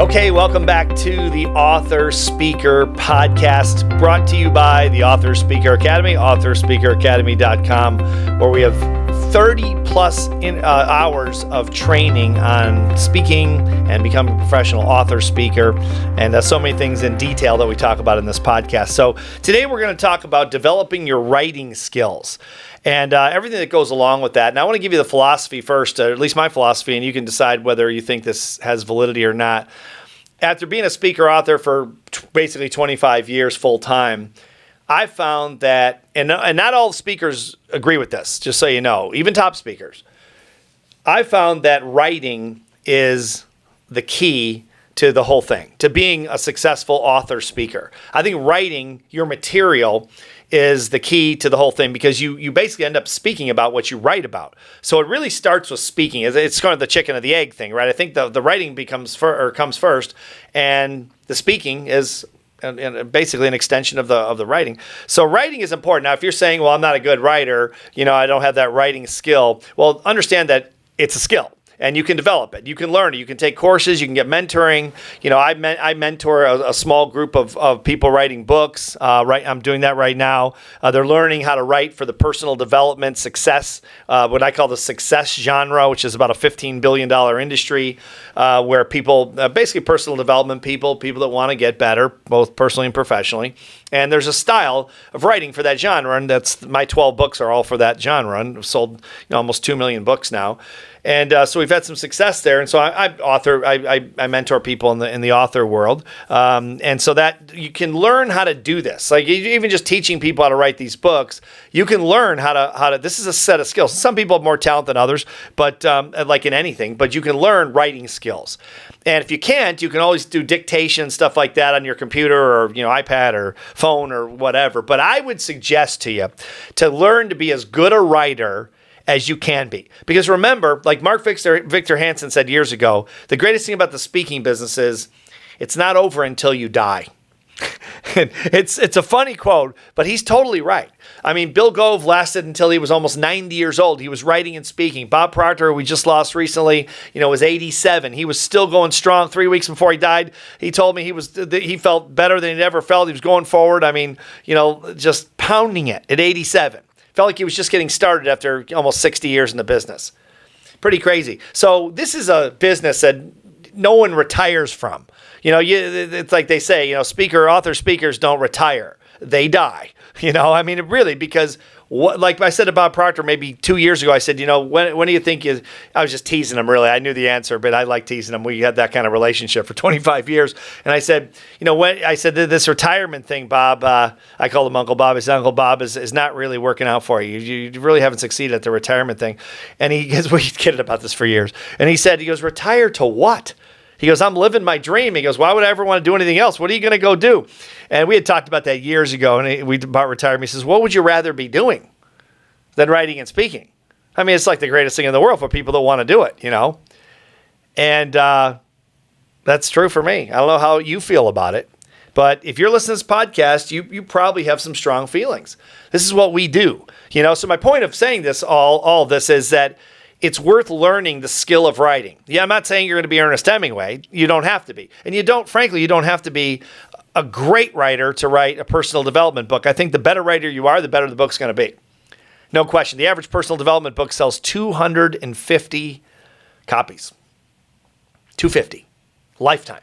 Okay, welcome back to the Author Speaker Podcast, brought to you by the Author Speaker Academy, authorspeakeracademy.com, where we have 30 plus hours of training on speaking and becoming a professional author speaker. And so many things in detail that we talk about in this podcast. So today we're going to talk about developing your writing skills and everything that goes along with that. And I want to give you the philosophy first, or at least my philosophy, and you can decide whether you think this has validity or not. After being a speaker author for basically 25 years full time, I found that, and not all speakers agree with this, just so you know, even top speakers. I found that writing is the key to the whole thing, to being a successful author speaker. I think writing your material is the key to the whole thing, because you basically end up speaking about what you write about. So it really starts with speaking. It's kind of the chicken or the egg thing, right? I think the writing comes first, and the speaking is basically an extension of the writing. So writing is important. Now, if you're saying, well, I'm not a good writer, I don't have that writing skill, well, understand that it's a skill. And you can develop it. You can learn it. You can take courses. You can get mentoring. I mentor a small group of people writing books. I'm doing that right now. They're learning how to write for the personal development success, what I call the success genre, which is about a $15 billion industry, where people, basically personal development people that want to get better, both personally and professionally. And there's a style of writing for that genre, and that's my 12 books are all for that genre, and I've sold almost 2 million books now. And so we've had some success there. And so I mentor people in the author world. And so that you can learn how to do this. Like even just teaching people how to write these books, you can learn how to, this is a set of skills. Some people have more talent than others, but like in anything, but you can learn writing skills. And if you can't, you can always do dictation, stuff like that on your computer or, iPad or phone or whatever. But I would suggest to you to learn to be as good a writer as you can be. Because remember, like Mark Victor Hansen said years ago, the greatest thing about the speaking business is it's not over until you die. It's a funny quote, but he's totally right. I mean, Bill Gove lasted until he was almost 90 years old. He was writing and speaking. Bob Proctor, we just lost recently, was 87. He was still going strong 3 weeks before he died. He told me he felt better than he'd ever felt. He was going forward. I mean, just pounding it at 87. Felt like he was just getting started after almost 60 years in the business. Pretty crazy. So this is a business that no one retires from. It's like they say, author speakers don't retire. They die. Really, because like I said about Proctor maybe 2 years ago, I said, when do you think I was just teasing him, really. I knew the answer, but I like teasing him. We had that kind of relationship for 25 years. And I said, this retirement thing, Bob, I call him Uncle Bob. I said, Uncle Bob is not really working out for you. You really haven't succeeded at the retirement thing. And he goes, we've kidded about this for years. And he goes, retire to what? He goes, I'm living my dream. He goes, why would I ever want to do anything else? What are you going to go do? And we had talked about that years ago, and about retirement. He says, what would you rather be doing than writing and speaking? I mean, it's like the greatest thing in the world for people that want to do it, And that's true for me. I don't know how you feel about it, but if you're listening to this podcast, you probably have some strong feelings. This is what we do, So my point of saying this, all this is that it's worth learning the skill of writing. Yeah, I'm not saying you're going to be Ernest Hemingway. You don't have to be. And you don't have to be a great writer to write a personal development book. I think the better writer you are, the better the book's going to be. No question. The average personal development book sells 250 copies. 250. Lifetime.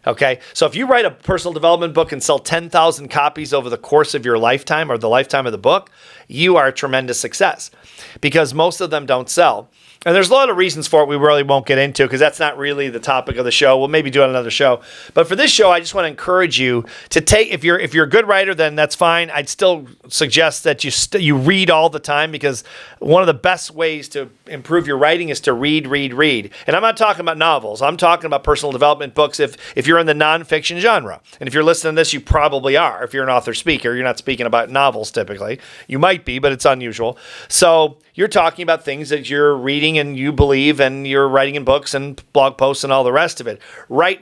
Okay? So if you write a personal development book and sell 10,000 copies over the course of your lifetime or the lifetime of the book, you are a tremendous success, because most of them don't sell. And there's a lot of reasons for it we really won't get into, because that's not really the topic of the show. We'll maybe do it on another show. But for this show, I just want to encourage you to take, if you're a good writer, then that's fine. I'd still suggest that you read all the time, because one of the best ways to improve your writing is to read. And I'm not talking about novels. I'm talking about personal development books if you're in the nonfiction genre. And if you're listening to this, you probably are. If you're an author speaker, you're not speaking about novels typically. You might be, but it's unusual. So you're talking about things that you're reading and you believe, and you're writing in books and blog posts and all the rest of it. Write.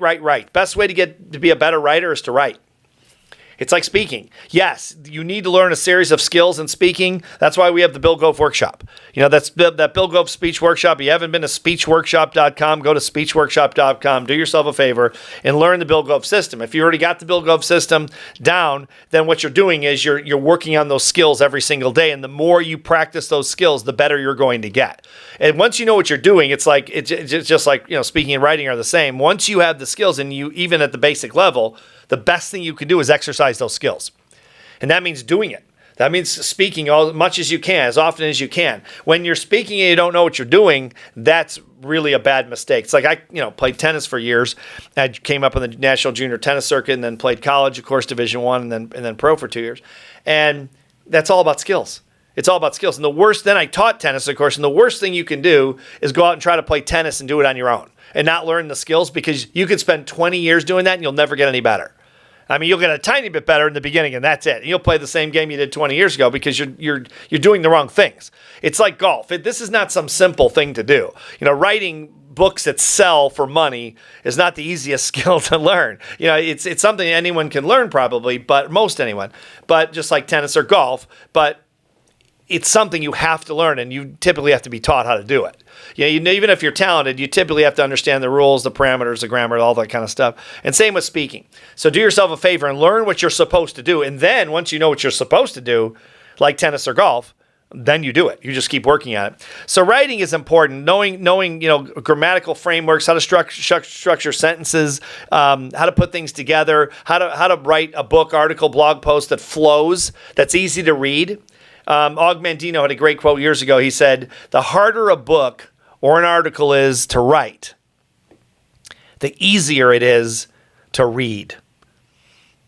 Best way to be a better writer is to write. It's like speaking. Yes, you need to learn a series of skills in speaking. That's why we have the Bill Gove Workshop. That's that Bill Gove Speech Workshop. If you haven't been to speechworkshop.com, go to speechworkshop.com. Do yourself a favor and learn the Bill Gove system. If you already got the Bill Gove system down, then what you're doing is you're working on those skills every single day. And the more you practice those skills, the better you're going to get. And once you know what you're doing, it's just like speaking and writing are the same. Once you have the skills, and you even at the basic level, the best thing you can do is exercise those skills. And that means doing it. That means speaking as much as you can, as often as you can. When you're speaking and you don't know what you're doing, that's really a bad mistake. It's like I played tennis for years. I came up on the National Junior Tennis Circuit and then played college, of course, Division I, and then pro for 2 years. And that's all about skills. It's all about skills. And then I taught tennis, of course, and the worst thing you can do is go out and try to play tennis and do it on your own and not learn the skills, because you could spend 20 years doing that and you'll never get any better. I mean, you'll get a tiny bit better in the beginning, and that's it. And you'll play the same game you did 20 years ago because you're doing the wrong things. It's like golf. This is not some simple thing to do. Writing books that sell for money is not the easiest skill to learn. It's something anyone can learn probably, but most anyone. But just like tennis or golf, but it's something you have to learn, and you typically have to be taught how to do it. Even if you're talented, you typically have to understand the rules, the parameters, the grammar, all that kind of stuff. And same with speaking. So do yourself a favor and learn what you're supposed to do. And then once you know what you're supposed to do, like tennis or golf, then you do it. You just keep working at it. So writing is important. Knowing grammatical frameworks, how to structure sentences, how to put things together, how to write a book, article, blog post that flows, that's easy to read. Og Mandino had a great quote years ago. He said, "The harder a book or an article is to write, the easier it is to read."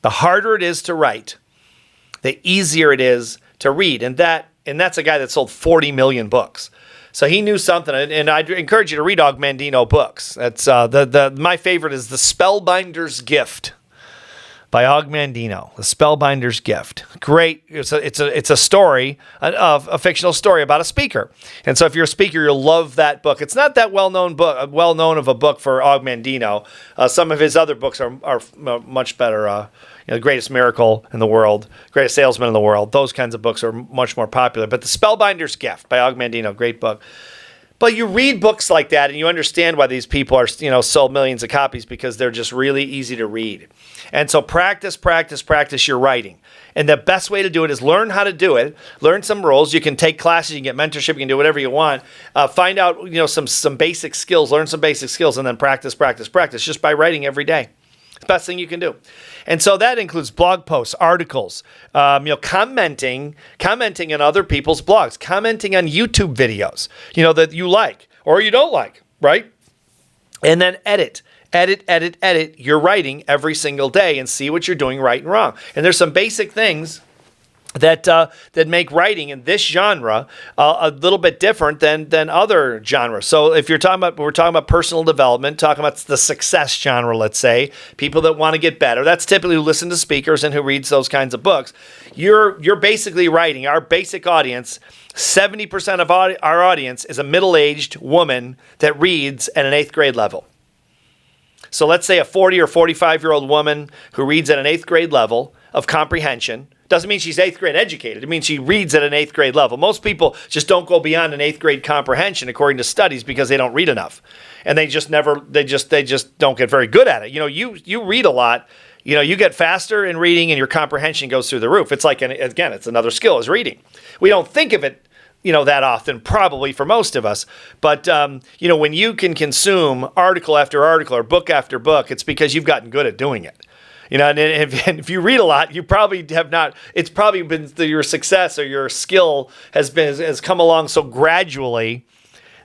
The harder it is to write, the easier it is to read. And that's a guy that sold 40 million books. So he knew something. And I'd encourage you to read Og Mandino books. That's my favorite is The Spellbinder's Gift by Og Mandino, The Spellbinder's Gift. Great. It's a story, a fictional story about a speaker. And so if you're a speaker, you'll love that book. It's not that well known of a book for Og Mandino. Some of his other books are much better. The Greatest Miracle in the World, Greatest Salesman in the World. Those kinds of books are much more popular. But The Spellbinder's Gift by Og Mandino, great book. But you read books like that and you understand why these people are, sold millions of copies, because they're just really easy to read. And so practice your writing. And the best way to do it is learn how to do it. Learn some rules. You can take classes, you can get mentorship, you can do whatever you want. Find out, some basic skills, learn some basic skills, and then practice just by writing every day. It's the best thing you can do. And so that includes blog posts, articles, commenting on other people's blogs, commenting on YouTube videos, that you like or you don't like, right? And then edit your writing every single day and see what you're doing right and wrong. And there's some basic things that make writing in this genre a little bit different than other genres. So if we're talking about personal development, talking about the success genre, let's say, people that want to get better, that's typically who listen to speakers and who reads those kinds of books. You're basically writing, our basic audience, 70% of our audience is a middle-aged woman that reads at an 8th grade level. So let's say a 40 or 45-year-old woman who reads at an 8th grade level of comprehension. Doesn't mean she's 8th grade educated. It means she reads at an 8th grade level. Most people just don't go beyond an 8th grade comprehension according to studies because they don't read enough. And they just don't get very good at it. You read a lot, you get faster in reading and your comprehension goes through the roof. It's like, it's another skill is reading. We don't think of it, that often, probably for most of us. But, when you can consume article after article or book after book, it's because you've gotten good at doing it. And if you read a lot, you probably have not. It's probably been your success or your skill has come along so gradually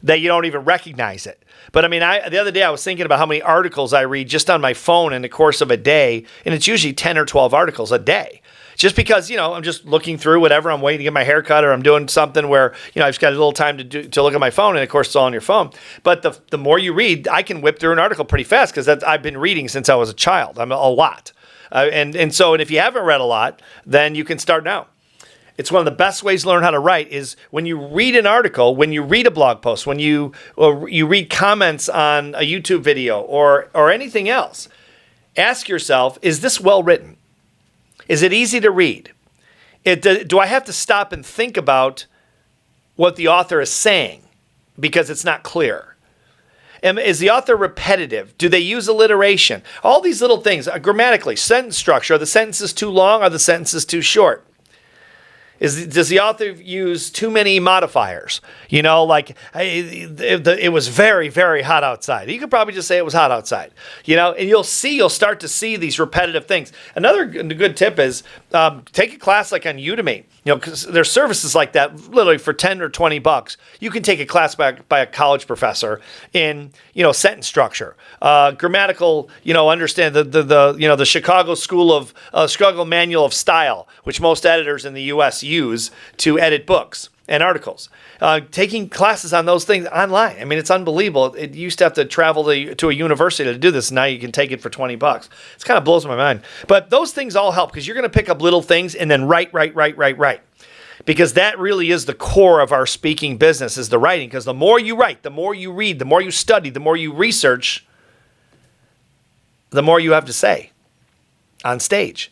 that you don't even recognize it. But the other day I was thinking about how many articles I read just on my phone in the course of a day, and it's usually 10 or 12 articles a day. Just because, I'm just looking through whatever, I'm waiting to get my hair cut or I'm doing something where, I've just got a little time to look at my phone, and of course it's all on your phone. But the more you read, I can whip through an article pretty fast because I've been reading since I was a child. I'm a lot. And if you haven't read a lot, then you can start now. It's one of the best ways to learn how to write is when you read an article, when you read a blog post, when you read comments on a YouTube video or anything else. Ask yourself, is this well written? Is it easy to read? Do I have to stop and think about what the author is saying because it's not clear? Is the author repetitive? Do they use alliteration? All these little things, grammatically, sentence structure. Are the sentences too long? Are the sentences too short? Does the author use too many modifiers? Like it was very, very hot outside. You could probably just say it was hot outside. And you'll start to see these repetitive things. Another good tip is take a class like on Udemy. Because there's services like that, literally for $10 or $20. You can take a class by a college professor in sentence structure, grammatical. Understand the Chicago Chicago Manual of Style, which most editors in the U.S. use to edit books and articles. Taking classes on those things online. I mean, it's unbelievable. It used to have to travel to a university to do this. Now you can take it for $20. It kind of blows my mind. But those things all help because you're going to pick up little things and then write. Because that really is the core of our speaking business is the writing. Because the more you write, the more you read, the more you study, the more you research, the more you have to say on stage.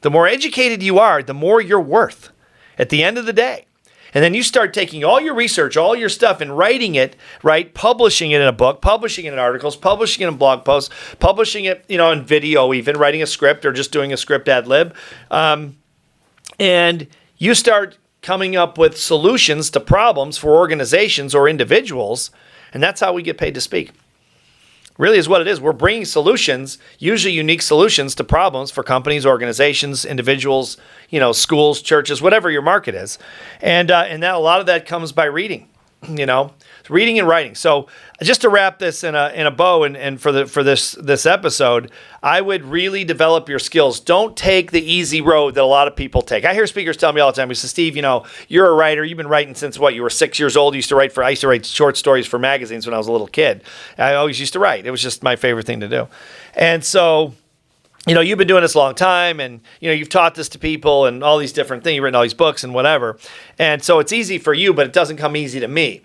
The more educated you are, the more you're worth at the end of the day. And then you start taking all your research, all your stuff, and writing it, right? Publishing it in a book, publishing it in articles, publishing it in blog posts, publishing it, in video, even writing a script or just doing a script ad lib. And you start coming up with solutions to problems for organizations or individuals, and that's how we get paid to speak. Really is what it is. We're bringing solutions, usually unique solutions to problems for companies, organizations, individuals, schools, churches, whatever your market is. And that a lot of that comes by reading, reading and writing. So just to wrap this in a bow and for this episode, I would really develop your skills. Don't take the easy road that a lot of people take. I hear speakers tell me all the time, they say, Steve, you're a writer. You've been writing since you were 6 years old. I used to write short stories for magazines when I was a little kid. I always used to write. It was just my favorite thing to do. And so, you've been doing this a long time and, you've taught this to people and all these different things. You've written all these books and whatever. And so it's easy for you, but it doesn't come easy to me.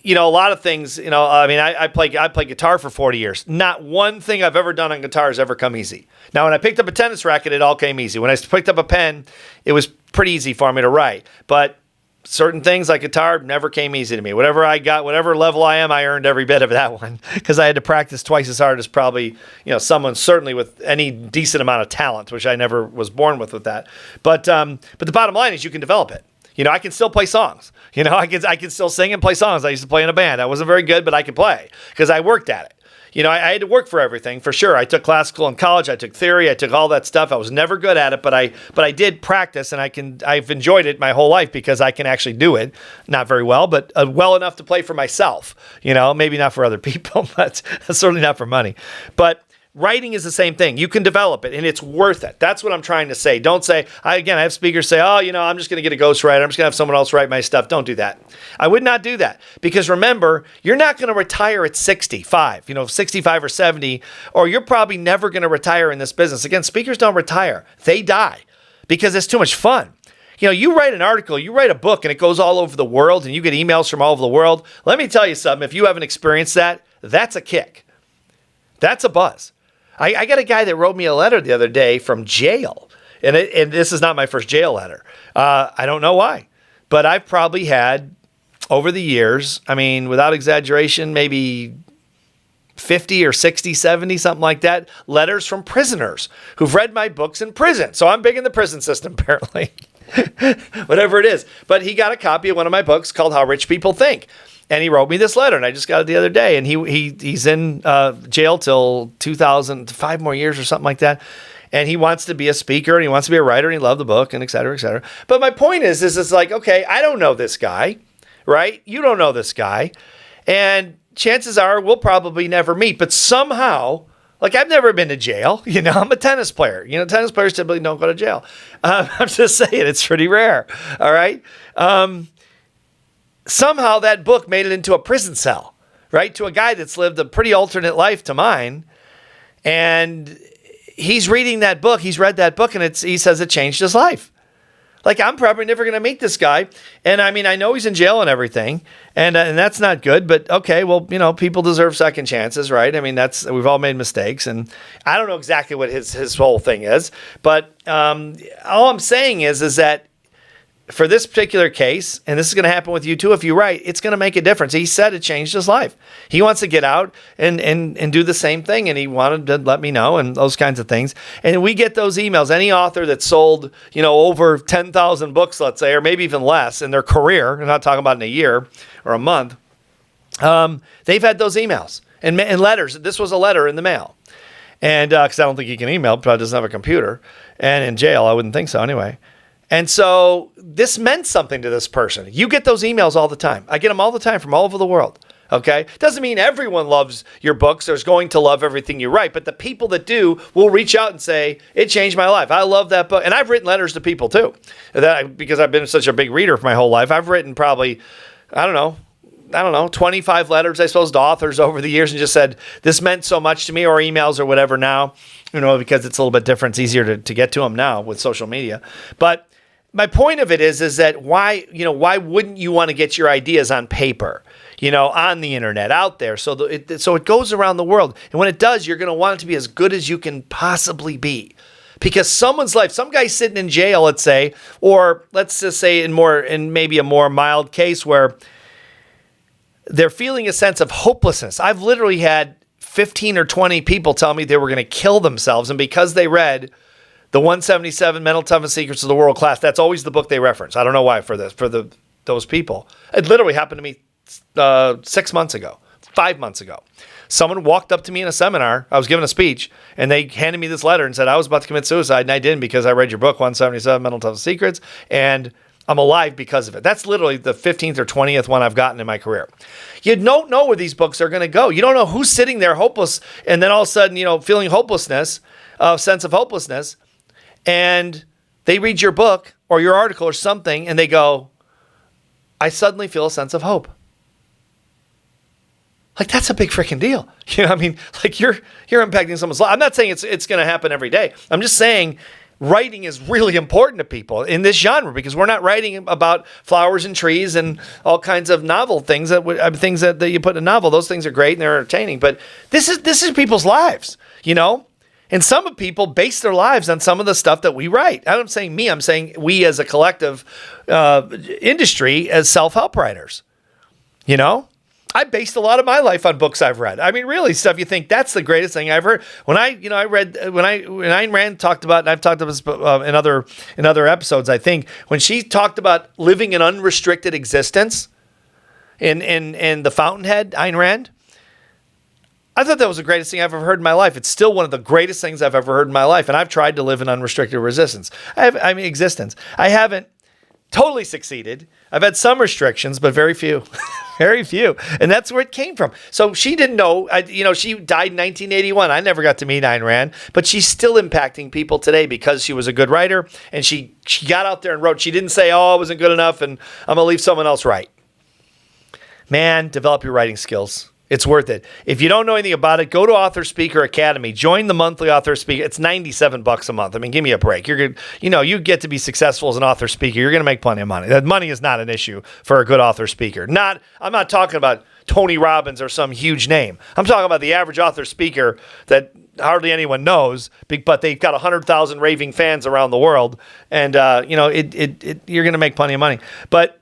A lot of things, I play guitar for 40 years. Not one thing I've ever done on guitar has ever come easy. Now, when I picked up a tennis racket, it all came easy. When I picked up a pen, it was pretty easy for me to write. But certain things like guitar never came easy to me. Whatever I got, whatever level I am, I earned every bit of that one because I had to practice twice as hard as probably, someone certainly with any decent amount of talent, which I never was born with that. But the bottom line is you can develop it. I can still play songs. I can still sing and play songs. I used to play in a band. I wasn't very good, but I could play because I worked at it. I had to work for everything for sure. I took classical in college. I took theory. I took all that stuff. I was never good at it, but I did practice, and I've enjoyed it my whole life because I can actually do it. Not very well, but well enough to play for myself. Maybe not for other people, but certainly not for money. But writing is the same thing. You can develop it, and it's worth it. That's what I'm trying to say. Don't say, I have speakers say, I'm just going to get a ghostwriter. I'm just going to have someone else write my stuff. Don't do that. I would not do that because remember, you're not going to retire at 65, 65 or 70, or you're probably never going to retire in this business. Again, speakers don't retire. They die because it's too much fun. You write an article, you write a book, and it goes all over the world, and you get emails from all over the world. Let me tell you something. If you haven't experienced that, that's a kick. That's a buzz. I got a guy that wrote me a letter the other day from jail, and this is not my first jail letter. I don't know why, but I've probably had, over the years, without exaggeration, maybe 50 or 60, 70, something like that, letters from prisoners who've read my books in prison. So I'm big in the prison system, apparently, whatever it is. But he got a copy of one of my books called How Rich People Think. And he wrote me this letter, and I just got it the other day. And he's in jail till 5 more years or something like that. And he wants to be a speaker, and he wants to be a writer, and he loved the book, and et cetera, et cetera. But my point is it's like, okay, I don't know this guy, right? You don't know this guy. And chances are we'll probably never meet. But somehow, like I've never been to jail. I'm a tennis player. Tennis players typically don't go to jail. I'm just saying it's pretty rare. All right. Somehow that book made it into a prison cell, right? To a guy that's lived a pretty alternate life to mine. And he's reading that book. He's read that book, and he says it changed his life. Like, I'm probably never going to meet this guy. And I mean, I know he's in jail and everything, and that's not good, but okay, well, people deserve second chances, right? I mean, we've all made mistakes, and I don't know exactly what his whole thing is, but all I'm saying is that for this particular case, and this is going to happen with you too, if you write, it's going to make a difference. He said it changed his life. He wants to get out and do the same thing, and he wanted to let me know and those kinds of things. And we get those emails. Any author that sold, over 10,000 books, let's say, or maybe even less in their career, I'm not talking about in a year or a month, they've had those emails and letters. This was a letter in the mail. And because I don't think he can email, probably doesn't have a computer. And in jail, I wouldn't think so anyway. And so this meant something to this person. You get those emails all the time. I get them all the time from all over the world. Okay? Doesn't mean everyone loves your books or is going to love everything you write, but the people that do will reach out and say, it changed my life. I love that book. And I've written letters to people too, because I've been such a big reader for my whole life. I've written probably, I don't know, 25 letters, I suppose, to authors over the years and just said, this meant so much to me, or emails or whatever now, because it's a little bit different. It's easier to get to them now with social media. But my point of it is that why wouldn't you want to get your ideas on paper, on the internet, out there, so it goes around the world. And when it does, you're going to want it to be as good as you can possibly be. Because someone's life, some guy's sitting in jail, let's say, or let's just say in maybe a more mild case where they're feeling a sense of hopelessness. I've literally had 15 or 20 people tell me they were going to kill themselves, and because they read the 177 Mental Toughness Secrets of the World Class, that's always the book they reference. I don't know why for those people. It literally happened to me 6 months ago, 5 months ago. Someone walked up to me in a seminar. I was giving a speech, and they handed me this letter and said, I was about to commit suicide, and I didn't because I read your book, 177 Mental Toughness Secrets, and I'm alive because of it. That's literally the 15th or 20th one I've gotten in my career. You don't know where these books are going to go. You don't know who's sitting there hopeless, and then all of a sudden, feeling hopelessness, a sense of hopelessness, and they read your book or your article or something, and they go, I suddenly feel a sense of hope. Like, that's a big freaking deal. I mean, like you're impacting someone's life. I'm not saying it's going to happen every day. I'm just saying writing is really important to people in this genre, because we're not writing about flowers and trees and all kinds of novel things that you put in a novel. Those things are great and they're entertaining, but this is people's lives, And some of people base their lives on some of the stuff that we write. I'm not saying me, I'm saying we as a collective industry as self-help writers. I based a lot of my life on books I've read. I mean, really, stuff you think that's the greatest thing I've heard. When Ayn Rand talked about, and I've talked about this in other episodes, I think, when she talked about living an unrestricted existence in The Fountainhead, Ayn Rand, I thought that was the greatest thing I've ever heard in my life. It's still one of the greatest things I've ever heard in my life. And I've tried to live in unrestricted existence. I haven't totally succeeded. I've had some restrictions, but very few, very few. And that's where it came from. So she didn't know, she died in 1981. I never got to meet Ayn Rand, but she's still impacting people today because she was a good writer. And she got out there and wrote. She didn't say, I wasn't good enough and I'm going to leave someone else write. Man, develop your writing skills. It's worth it. If you don't know anything about it, go to Author Speaker Academy. Join the monthly Author Speaker. It's $97 a month. I mean, give me a break. You're good. You get to be successful as an author speaker. You're going to make plenty of money. That money is not an issue for a good author speaker. I'm not talking about Tony Robbins or some huge name. I'm talking about the average author speaker that hardly anyone knows, but they've got 100,000 raving fans around the world, and you're going to make plenty of money. But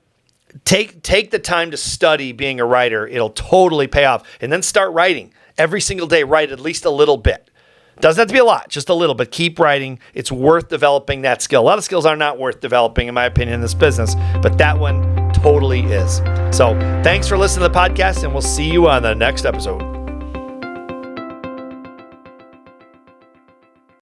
Take the time to study being a writer. It'll totally pay off. And then start writing. Every single day, write at least a little bit. Doesn't have to be a lot, just a little, but keep writing. It's worth developing that skill. A lot of skills are not worth developing, in my opinion, in this business, but that one totally is. So thanks for listening to the podcast, and we'll see you on the next episode.